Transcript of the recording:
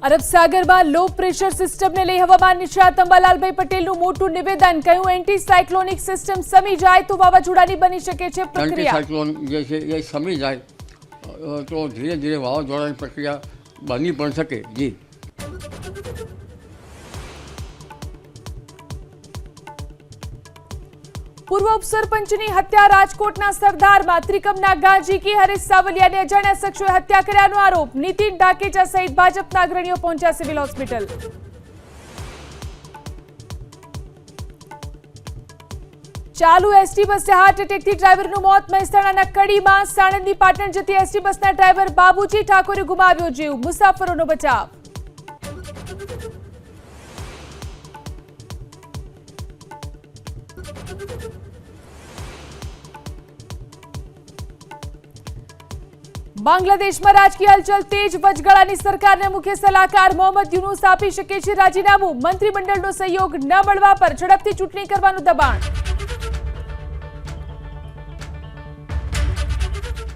अरब सागर में low pressure system ने लई हवामान निष्णात अंबालालभाई पटेलનું મોટું નિવેદન કહ્યું એન્ટી સાયક્લોનિક સિસ્ટમ સમી જાય તો વાવાઝોડાની બની શકે છે પ્રક્રિયા એન્ટી સાયક્લોન જે છે એ સમી જાય તો ધીરે ધીરે વાવાઝોડાની પ્રક્રિયા બની પણ શકે જી। पूर्व उपसरपंचनी हत्या राजकोटना सरदारमा त्रिकमना गांजी की हरीश सावलियाने अजाण्या शख्सोए हत्या कर्यानो आरोप। नितिन डाकेचा सहित भाजपना अग्रणीओ पहोंच्या सिविल होस्पिटल। चालू एसटी बस से हार्ट एटेक थी ड्राइवरનું મોત। મહેસાણાના કડીમાં સાણંદની પાટણ જતી એસટી બસના ડ્રાઈવર બાબુજી ઠાકોરે ગુમાવ્યો જીવ। મુસાફરોનો બચાવ। बांग्लादेश में राजकीय हलचल तेज। वचगाळानी सरकारने मुख्य सलाहकार मोहम्मद यूनुस आपी शके छे राजीनामું। मंत्रिमंडळનો सहयोग न મળવા पर झड़पथी चूंटणी करवानुं दबाण।